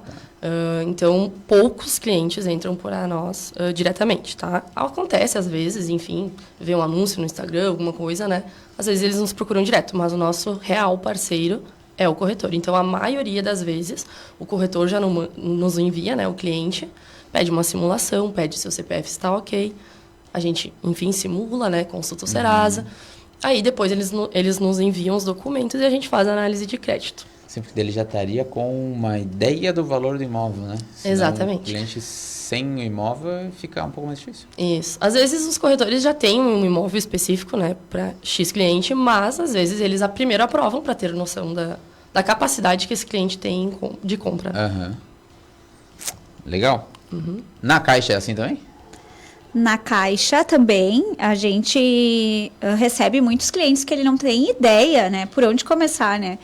Então, poucos clientes entram por nós diretamente, tá? Acontece às vezes, enfim, vê um anúncio no Instagram, alguma coisa, né? Às vezes eles nos procuram direto, mas o nosso real parceiro é o corretor. Então, a maioria das vezes, o corretor já nos envia, né? O cliente pede uma simulação, pede se o CPF está ok. A gente, enfim, simula, né? Consulta o Serasa. Aí, depois, eles nos enviam os documentos e a gente faz a análise de crédito. Sempre que ele já estaria com uma ideia do valor do imóvel, né? Senão Exatamente. O cliente sem o imóvel fica um pouco mais difícil. Isso. Às vezes, os corretores já têm um imóvel específico, né? Para X cliente, mas, às vezes, eles primeiro aprovam para ter noção da capacidade que esse cliente tem de compra. Legal. Na Caixa é assim também? Na Caixa também, a gente recebe muitos clientes que ele não tem ideia, né? Por onde começar, né?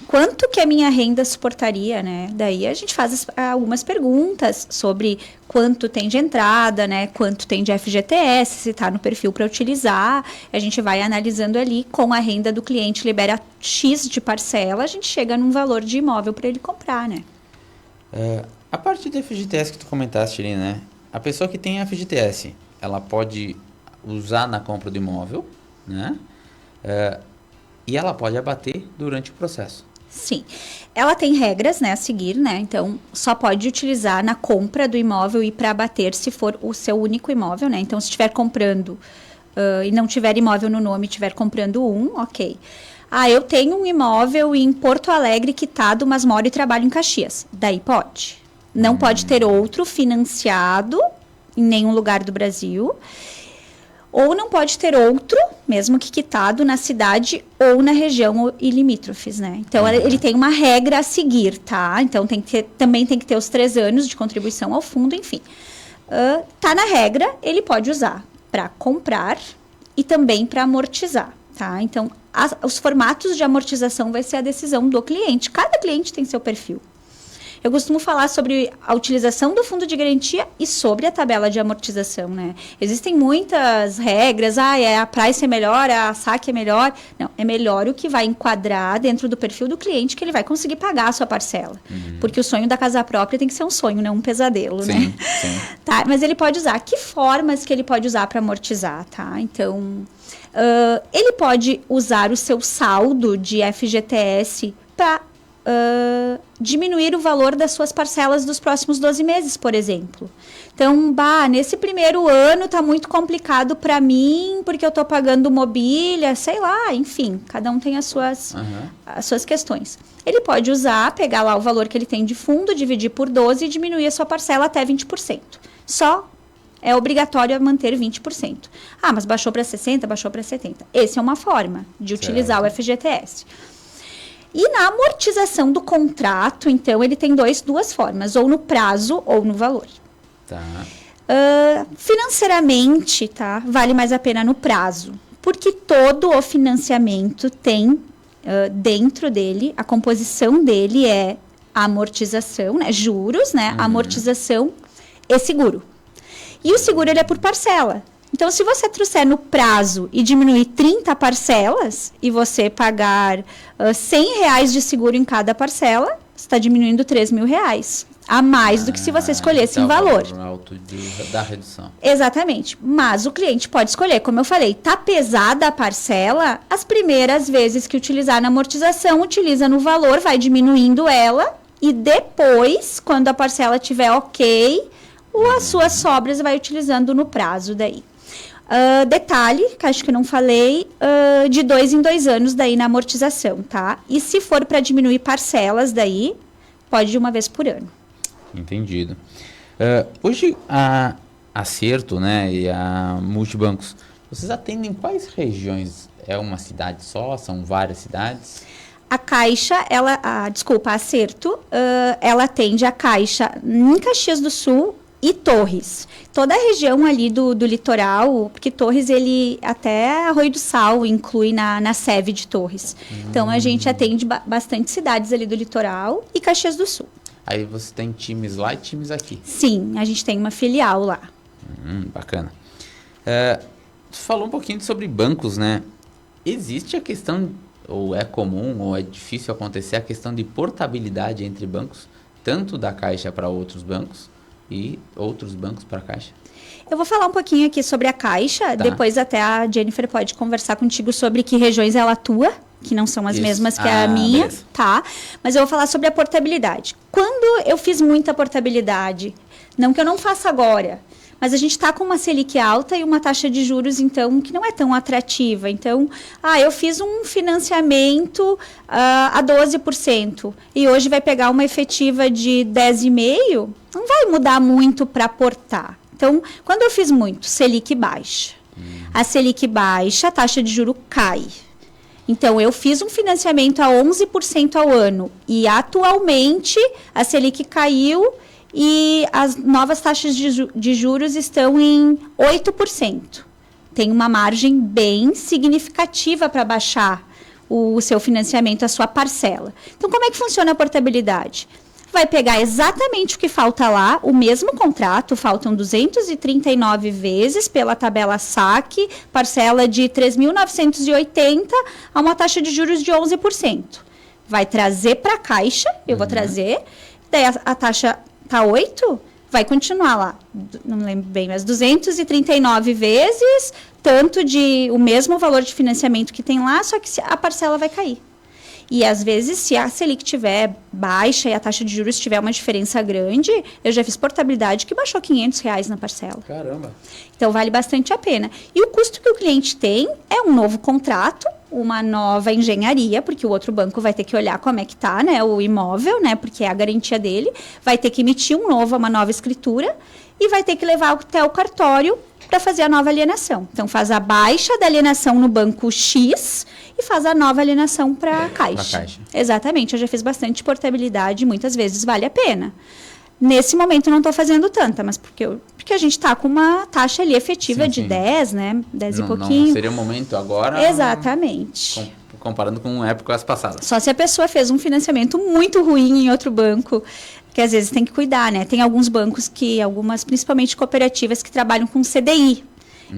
Quanto que a minha renda suportaria, né? Daí a gente faz algumas perguntas sobre quanto tem de entrada, né? Quanto tem de FGTS, se está no perfil para utilizar. A gente vai analisando ali com a renda do cliente, libera X de parcela, a gente chega num valor de imóvel para ele comprar, né? A parte do FGTS que tu comentaste ali, né? A pessoa que tem FGTS, ela pode usar na compra do imóvel, né? E ela pode abater durante o processo. Sim. Ela tem regras, né, a seguir, né? Então, só pode utilizar na compra do imóvel e para abater se for o seu único imóvel, né? Então, se estiver comprando e não tiver imóvel no nome, estiver comprando ok. Eu tenho um imóvel em Porto Alegre quitado, mas moro e trabalho em Caxias. Daí pode. Não pode ter outro financiado em nenhum lugar do Brasil. ou não pode ter outro, mesmo que quitado, na cidade ou na região e limítrofes, né? Então, ele tem uma regra a seguir, tá? Então, também tem que ter os 3 anos de contribuição ao fundo, enfim. Tá na regra, ele pode usar para comprar e também para amortizar, tá? Então, os formatos de amortização vai ser a decisão do cliente. Cada cliente tem seu perfil. Eu costumo falar sobre a utilização do fundo de garantia e sobre a tabela de amortização, né? Existem muitas regras, a price é melhor, a saque é melhor. Não, é melhor o que vai enquadrar dentro do perfil do cliente que ele vai conseguir pagar a sua parcela. Porque o sonho da casa própria tem que ser um sonho, não um pesadelo, Sim, né? sim. Tá, mas ele pode usar. Que formas que ele pode usar para amortizar, tá? Então, ele pode usar o seu saldo de FGTS para diminuir o valor das suas parcelas dos próximos 12 meses, por exemplo. Então, nesse primeiro ano tá muito complicado para mim, porque eu estou pagando mobília, sei lá, enfim, cada um tem as suas questões. Ele pode usar, pegar lá o valor que ele tem de fundo, dividir por 12 e diminuir a sua parcela até 20%. Só é obrigatório manter 20%. Mas baixou para 60%, baixou para 70%. Essa é uma forma de utilizar o FGTS. E na amortização do contrato, então, ele tem duas formas, ou no prazo ou no valor. Tá. Financeiramente, tá? Vale mais a pena no prazo, porque todo o financiamento tem dentro dele, a composição dele é a amortização, né? Juros, né? Amortização e seguro. E o seguro, ele é por parcela. Então, se você trouxer no prazo e diminuir 30 parcelas e você pagar R$100 de seguro em cada parcela, você está diminuindo R$3.000 a mais do que se você escolhesse em valor. Alto da redução. Exatamente. Mas o cliente pode escolher, como eu falei, tá pesada a parcela, as primeiras vezes que utilizar na amortização, utiliza no valor, vai diminuindo ela e depois, quando a parcela estiver ok, as suas sobras vai utilizando no prazo daí. Detalhe, que acho que eu não falei, de 2 em 2 anos daí na amortização, tá? E se for para diminuir parcelas daí, pode de uma vez por ano. Entendido. Hoje a Acerto, né, e a Multibancos, vocês atendem quais regiões? É uma cidade só? São várias cidades? A Caixa, a Acerto, ela atende a Caixa em Caxias do Sul e Torres. Toda a região ali do litoral, porque Torres, ele até Arroio do Sal inclui na sede de Torres. Então, a gente atende bastante cidades ali do litoral e Caxias do Sul. Aí você tem times lá e times aqui? Sim, a gente tem uma filial lá. Bacana. Você falou um pouquinho sobre bancos, né? Existe a questão, ou é comum, ou é difícil acontecer a questão de portabilidade entre bancos, tanto da Caixa para outros bancos, e outros bancos para a Caixa? Eu vou falar um pouquinho aqui sobre a Caixa, depois até a Jennifer pode conversar contigo sobre que regiões ela atua, que não são as mesmas que a minha, beleza. Tá? Mas eu vou falar sobre a portabilidade. Quando eu fiz muita portabilidade, não que eu não faça agora, mas a gente está com uma Selic alta e uma taxa de juros, então, que não é tão atrativa. Então, eu fiz um financiamento a 12% e hoje vai pegar uma efetiva de 10,5%, não vai mudar muito para portar. Então, quando eu fiz muito, Selic baixa. A Selic baixa, a taxa de juro cai. Então, eu fiz um financiamento a 11% ao ano e atualmente a Selic caiu e as novas taxas de juros estão em 8%. Tem uma margem bem significativa para baixar o seu financiamento, a sua parcela. Então, como é que funciona a portabilidade? Vai pegar exatamente o que falta lá, o mesmo contrato, faltam 239 vezes pela tabela saque, parcela de 3.980 a uma taxa de juros de 11%. Vai trazer para a Caixa, eu vou trazer, daí a taxa tá 8, vai continuar lá, não lembro bem, mas 239 vezes, tanto de o mesmo valor de financiamento que tem lá, só que a parcela vai cair. E, às vezes, se a Selic estiver baixa e a taxa de juros tiver uma diferença grande, eu já fiz portabilidade que baixou R$500 na parcela. Caramba! Então, vale bastante a pena. E o custo que o cliente tem é um novo contrato, uma nova engenharia, porque o outro banco vai ter que olhar como é que está, né, o imóvel, né, porque é a garantia dele, vai ter que emitir uma nova escritura e vai ter que levar até o cartório para fazer a nova alienação. Então, faz a baixa da alienação no banco X e faz a nova alienação para a Caixa. Exatamente, eu já fiz bastante portabilidade, muitas vezes vale a pena. Nesse momento não estou fazendo tanta, mas porque a gente está com uma taxa ali efetiva de 10, né? 10 e pouquinho. Não seria o momento agora? Exatamente. Comparando com épocas passadas. Só se a pessoa fez um financiamento muito ruim em outro banco, que às vezes tem que cuidar, né? Tem alguns bancos principalmente cooperativas, que trabalham com CDI.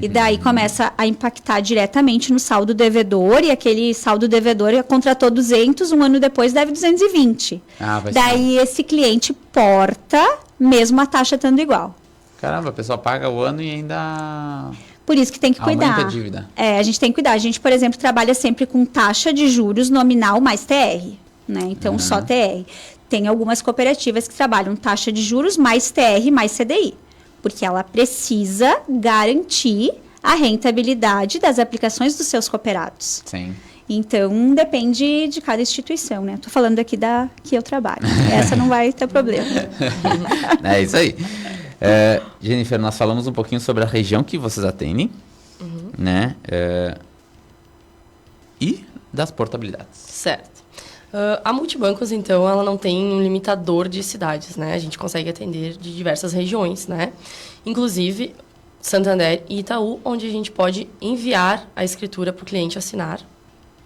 E daí começa a impactar diretamente no saldo devedor, e aquele saldo devedor contratou 200, um ano depois deve 220. Daí esse cliente porta, mesmo a taxa estando igual. Caramba, a pessoa paga o ano e ainda... Por isso que tem que cuidar. Aumenta a dívida. A gente tem que cuidar. A gente, por exemplo, trabalha sempre com taxa de juros nominal mais TR, né? Então, só TR. Tem algumas cooperativas que trabalham taxa de juros mais TR mais CDI. Porque ela precisa garantir a rentabilidade das aplicações dos seus cooperados. Sim. Então, depende de cada instituição, né? Tô falando aqui da que eu trabalho. Essa não vai ter problema. É isso aí. Jennifer, nós falamos um pouquinho sobre a região que vocês atendem, né? E das portabilidades. Certo. A Multibancos, então, ela não tem um limitador de cidades, né? A gente consegue atender de diversas regiões, né? Inclusive, Santander e Itaú, onde a gente pode enviar a escritura para o cliente assinar.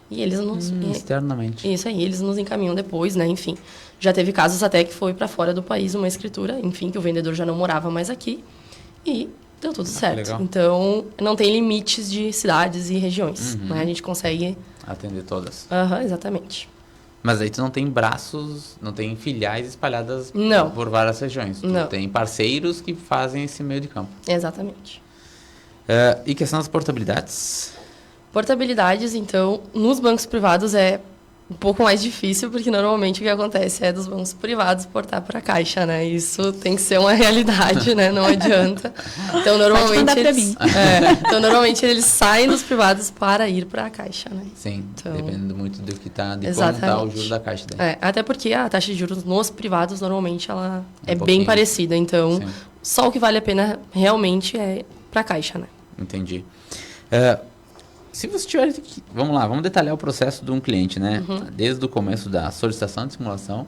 E eles nos... externamente. Isso aí, eles nos encaminham depois, né? Enfim, já teve casos até que foi para fora do país uma escritura, enfim, que o vendedor já não morava mais aqui. E deu tudo certo. Legal. Então, não tem limites de cidades e regiões, né? A gente consegue... atender todas. Exatamente. Mas aí tu não tem braços, não tem filiais espalhadas por várias regiões. Tu tem parceiros que fazem esse meio de campo. Exatamente. E questão das portabilidades? Portabilidades, então, nos bancos privados é um pouco mais difícil, porque normalmente o que acontece é dos bancos privados portar para a Caixa, né? Isso tem que ser uma realidade, né? Não adianta. Então, normalmente eles saem dos privados para ir para a Caixa, né? Sim, então, dependendo muito do que tá, de como está o juro da Caixa. Daí. Até porque a taxa de juros nos privados, normalmente, ela é bem parecida. Então, só o que vale a pena realmente é para a Caixa, né? Entendi. Se você tiver... Vamos lá, vamos detalhar o processo de um cliente, né? Desde o começo da solicitação de simulação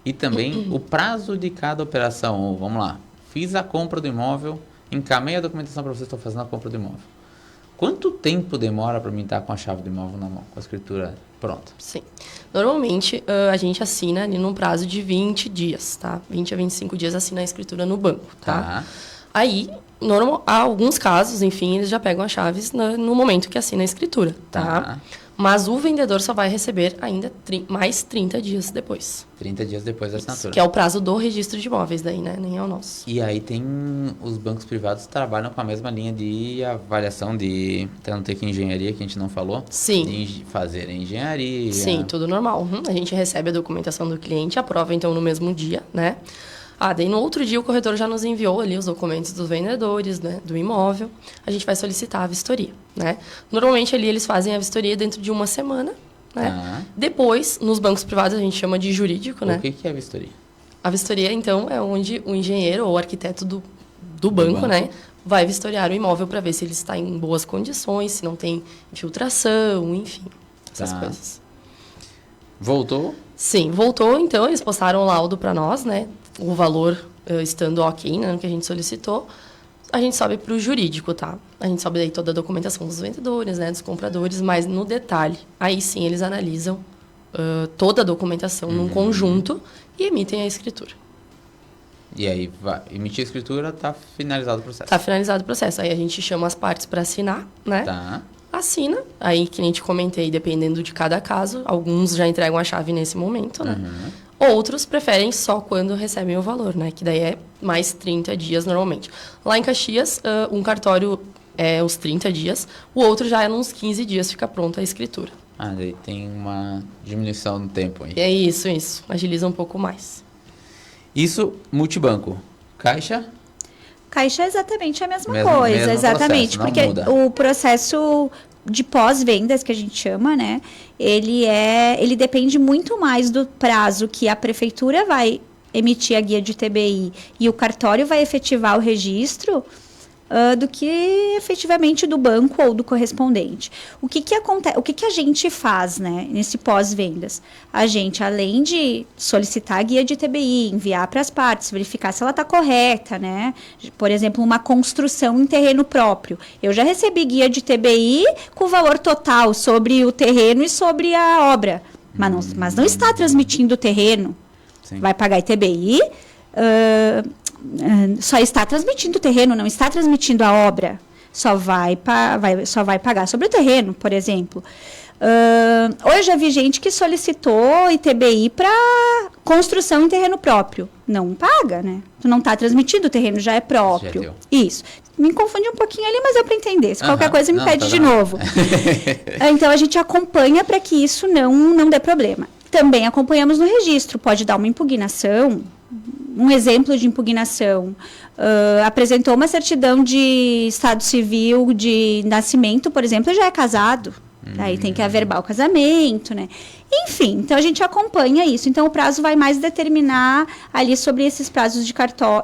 e também o prazo de cada operação. Vamos lá, fiz a compra do imóvel, encaminhei a documentação para vocês, estou fazendo a compra do imóvel. Quanto tempo demora para mim estar com a chave do imóvel na mão, com a escritura pronta? Sim. Normalmente, a gente assina ali num prazo de 20 dias, tá? 20 a 25 dias assina a escritura no banco, tá? Aí... há alguns casos, enfim, eles já pegam as chaves no momento que assina a escritura, tá? Mas o vendedor só vai receber ainda mais 30 dias depois. 30 dias depois da assinatura. Que é o prazo do registro de imóveis daí, né? Nem é o nosso. E aí tem... os bancos privados trabalham com a mesma linha de avaliação de... tanto que engenharia, que a gente não falou. Sim. De fazer engenharia. Sim, tudo normal. A gente recebe a documentação do cliente, aprova então no mesmo dia, né? Daí no outro dia o corretor já nos enviou ali os documentos dos vendedores, né, do imóvel. A gente vai solicitar a vistoria, né? Normalmente ali eles fazem a vistoria dentro de uma semana, né? Depois, nos bancos privados a gente chama de jurídico, né? O que é a vistoria? A vistoria, então, é onde o engenheiro ou o arquiteto do banco, né, vai vistoriar o imóvel para ver se ele está em boas condições, se não tem infiltração, enfim, essas coisas. Voltou? Sim, voltou. Então, eles postaram o laudo para nós, né? O valor estando ok, né? No que a gente solicitou. A gente sobe para o jurídico, tá? A gente sobe daí toda a documentação dos vendedores, né? Dos compradores, mas no detalhe. Aí sim, eles analisam toda a documentação num conjunto e emitem a escritura. E aí, emitir a escritura, tá finalizado o processo. Tá finalizado o processo. Aí a gente chama as partes para assinar, né? Tá. Assina, aí que nem te comentei, dependendo de cada caso, alguns já entregam a chave nesse momento, né? Outros preferem só quando recebem o valor, né? Que daí é mais 30 dias normalmente. Lá em Caxias, um cartório é os 30 dias, o outro já é uns 15 dias, fica pronta a escritura. Daí tem uma diminuição no tempo aí. É isso. Agiliza um pouco mais. Isso, multibanco. Caixa? Caixa é exatamente a mesma coisa, exatamente, processo, porque muda. O processo de pós-vendas, que a gente chama, né, ele depende muito mais do prazo que a prefeitura vai emitir a guia de TBI e o cartório vai efetivar o registro, do que efetivamente do banco ou do correspondente. O que acontece? O que a gente faz, né, nesse pós-vendas? A gente, além de solicitar a guia de TBI, enviar para as partes, verificar se ela está correta, né? Por exemplo, uma construção em terreno próprio. Eu já recebi guia de TBI com o valor total sobre o terreno e sobre a obra, mas não está transmitindo o terreno. Sim. Vai pagar ITBI, só está transmitindo o terreno, não está transmitindo a obra. Só vai pagar sobre o terreno, por exemplo. Hoje eu já vi gente que solicitou ITBI para construção em terreno próprio. Não paga, né? Tu não está transmitindo, o terreno já é próprio. Já Isso. Me confundi um pouquinho ali, mas é para entender. Se qualquer coisa me pede de bem. novo. Então a gente acompanha para que isso não dê problema. Também acompanhamos no registro. Pode dar uma impugnação. Um exemplo de impugnação, apresentou uma certidão de estado civil de nascimento, por exemplo, já é casado. Aí tem que averbar o casamento, né? Enfim, então a gente acompanha isso. Então o prazo vai mais determinar ali sobre esses prazos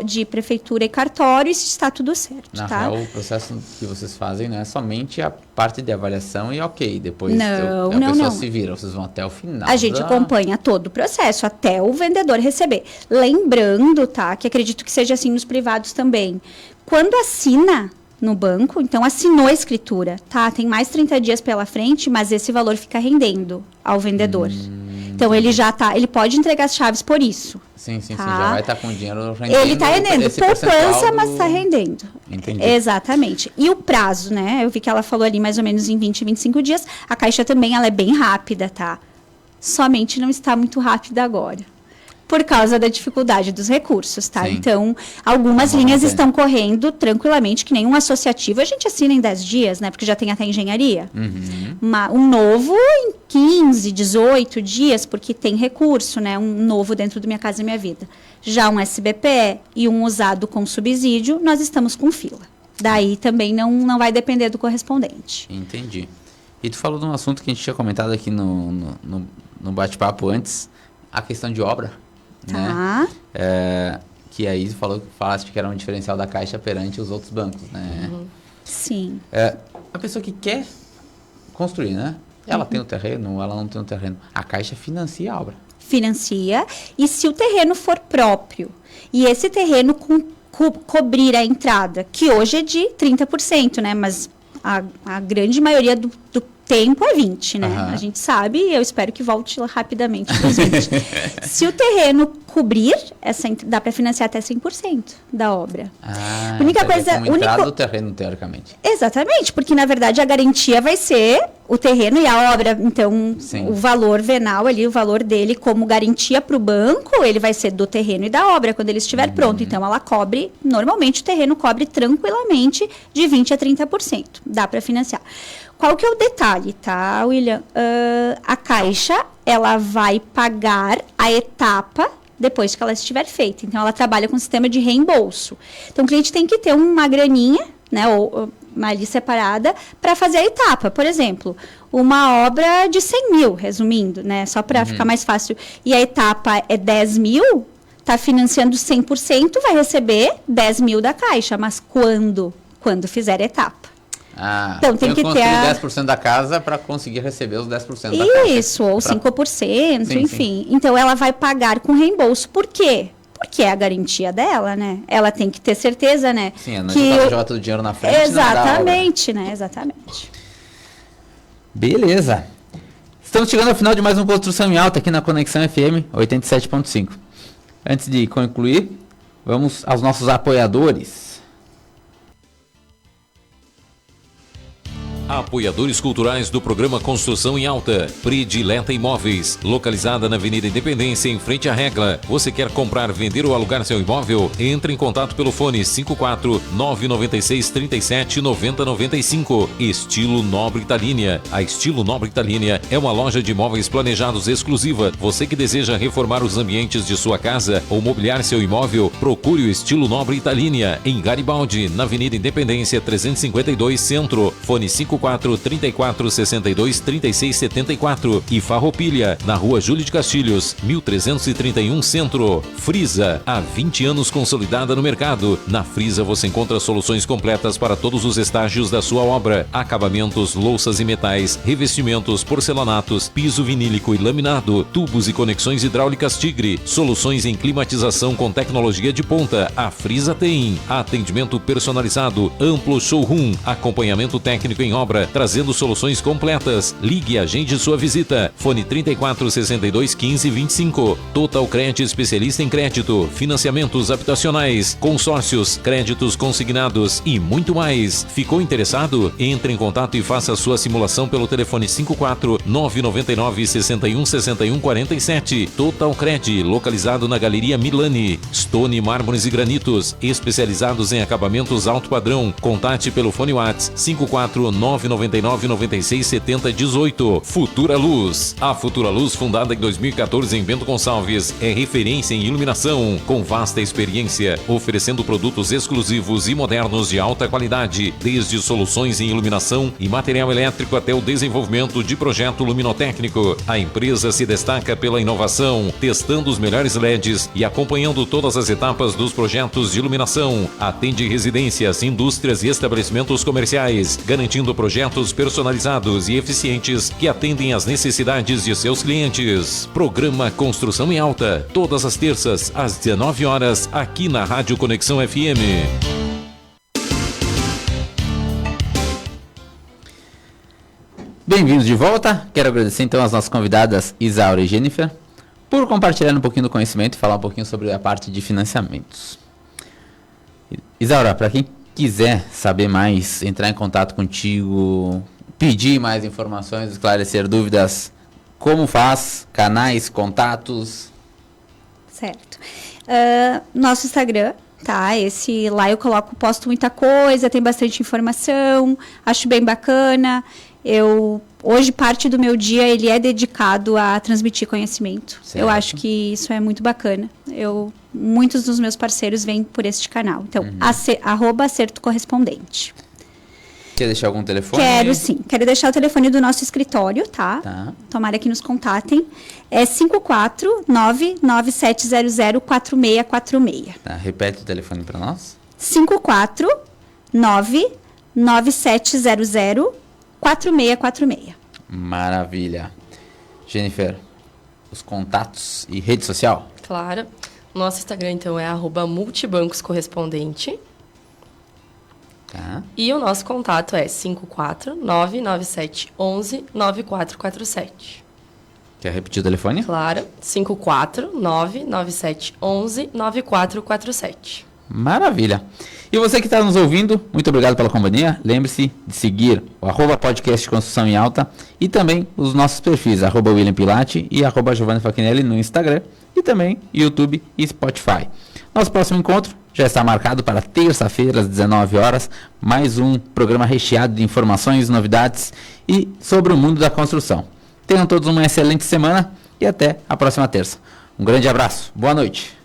de prefeitura e cartório e se está tudo certo, Na tá? real, o processo que vocês fazem não é somente a parte de avaliação e ok, depois Não, a pessoa não. se vira, vocês vão até o final. A gente acompanha todo o processo, até o vendedor receber. Lembrando, tá, que acredito que seja assim nos privados também. Quando assina no banco, então assinou a escritura, tá? Tem mais 30 dias pela frente, mas esse valor fica rendendo ao vendedor. Então ele ele pode entregar as chaves por isso. Sim, tá? já vai estar com o dinheiro rendendo. Ele está rendendo esse poupança, percentual mas está rendendo. Entendi. Exatamente. E o prazo, né? Eu vi que ela falou ali mais ou menos em 20, 25 dias. A Caixa também, ela é bem rápida, tá? Somente não está muito rápida agora. Por causa da dificuldade dos recursos, tá? Sim. Então, algumas linhas estão correndo tranquilamente, que nem um associativo a gente assina em 10 dias, né? Porque já tem até engenharia. Um novo em 15, 18 dias, porque tem recurso, né? Um novo dentro do Minha Casa Minha Vida. Já um SBPE e um usado com subsídio, nós estamos com fila. Daí também não vai depender do correspondente. Entendi. E tu falou de um assunto que a gente tinha comentado aqui no bate-papo antes, a questão de obra. Tá. Né? Que aí tu falaste que era um diferencial da Caixa perante os outros bancos, né? Sim. A pessoa que quer construir, né? Ela tem o terreno, ela não tem o terreno. A Caixa financia a obra. Financia. E se o terreno for próprio e esse terreno cobrir a entrada, que hoje é de 30%, né? Mas a grande maioria do tempo é 20%, né? A gente sabe e eu espero que volte rapidamente para os 20%. Se o terreno cobrir, dá para financiar até 100% da obra. A única coisa... entrada do terreno, teoricamente. Exatamente, porque na verdade a garantia vai ser o terreno e a obra. Então, Sim. O valor venal ali, o valor dele como garantia para o banco, ele vai ser do terreno e da obra quando ele estiver pronto. Então, ela cobre, normalmente o terreno cobre tranquilamente de 20% a 30%. Dá para financiar. Qual que é o detalhe, tá, William? A Caixa, ela vai pagar a etapa depois que ela estiver feita. Então, ela trabalha com sistema de reembolso. Então, o cliente tem que ter uma graninha, né, ou uma ali separada, para fazer a etapa. Por exemplo, uma obra de 100 mil, resumindo, né, só para ficar mais fácil. E a etapa é 10 mil, está financiando 100%, vai receber 10 mil da Caixa. Mas quando? Quando fizer a etapa. Então tem que ter 10% da casa para conseguir receber os 10% da Caixa. Isso, ou 5%, enfim. Sim. Então, ela vai pagar com reembolso. Por quê? Porque é a garantia dela, né? Ela tem que ter certeza, né? Sim, não adianta jogar todo o dinheiro na frente. Exatamente, né? Exatamente. Beleza. Estamos chegando ao final de mais uma Construção em Alta aqui na Conexão FM 87.5. Antes de concluir, vamos aos nossos apoiadores. Apoiadores culturais do programa Construção em Alta. Predileta Imóveis, localizada na Avenida Independência, em frente à Regla. Você quer comprar, vender ou alugar seu imóvel? Entre em contato pelo fone 54 996 37 90 95. Estilo Nobre Italínia. A Estilo Nobre Italínia é uma loja de imóveis planejados exclusiva. Você que deseja reformar os ambientes de sua casa ou mobiliar seu imóvel, procure o Estilo Nobre Italínia em Garibaldi, na Avenida Independência 352 Centro. Fone 54 54 34 62 36 74 e Farroupilha, na Rua Júlio de Castilhos, 1331 Centro. Frisa, há 20 anos consolidada no mercado. Na Frisa você encontra soluções completas para todos os estágios da sua obra: acabamentos, louças e metais, revestimentos, porcelanatos, piso vinílico e laminado, tubos e conexões hidráulicas Tigre, soluções em climatização com tecnologia de ponta. A Frisa tem atendimento personalizado, amplo showroom, acompanhamento técnico em obra, trazendo soluções completas. Ligue e agende sua visita. Fone 34 62 15 25. Total Cred, especialista em crédito, financiamentos habitacionais, consórcios, créditos consignados e muito mais. Ficou interessado? Entre em contato e faça sua simulação pelo telefone 54 999 61 61 47. Total Cred, localizado na Galeria Milani. Stone Mármores e Granitos, especializados em acabamentos alto padrão. Contate pelo fone WhatsApp 54 999 96 70 18. Futura Luz. A Futura Luz, fundada em 2014 em Bento Gonçalves, é referência em iluminação, com vasta experiência, oferecendo produtos exclusivos e modernos de alta qualidade, desde soluções em iluminação e material elétrico até o desenvolvimento de projeto luminotécnico. A empresa se destaca pela inovação, testando os melhores LEDs e acompanhando todas as etapas dos projetos de iluminação. Atende residências, indústrias e estabelecimentos comerciais, garantindo projetos personalizados e eficientes que atendem às necessidades de seus clientes. Programa Construção em Alta, todas as terças às 19 horas, aqui na Rádio Conexão FM. Bem-vindos de volta. Quero agradecer então às nossas convidadas Isaura e Jennifer por compartilhar um pouquinho do conhecimento e falar um pouquinho sobre a parte de financiamentos. Isaura, para quem quiser saber mais, entrar em contato contigo, pedir mais informações, esclarecer dúvidas, como faz? Canais, contatos? Certo. Nosso Instagram, tá? Lá eu posto muita coisa, tem bastante informação, acho bem bacana. Hoje parte do meu dia ele é dedicado a transmitir conhecimento. Certo. Eu acho que isso é muito bacana. Muitos dos meus parceiros vêm por este canal. Então, @acerto correspondente. Quer deixar algum telefone? Quero sim. Quero deixar o telefone do nosso escritório, tá? Tomara que nos contatem. É 549-9700-4646. Tá, repete o telefone para nós. 549-9700-4646. Maravilha. Jennifer, os contatos e rede social? Claro. Nosso Instagram, então, é @multibancoscorrespondente. Tá. E o nosso contato é 54997119447. Quer repetir o telefone? Claro, 54997119447. Maravilha. E você que está nos ouvindo, muito obrigado pela companhia. Lembre-se de seguir o @podcast Construção em Alta e também os nossos perfis, @William Pilati e @Giovanni Fachinelli no Instagram e também YouTube e Spotify. Nosso próximo encontro já está marcado para terça-feira às 19 horas, mais um programa recheado de informações, novidades e sobre o mundo da construção. Tenham todos uma excelente semana e até a próxima terça. Um grande abraço. Boa noite.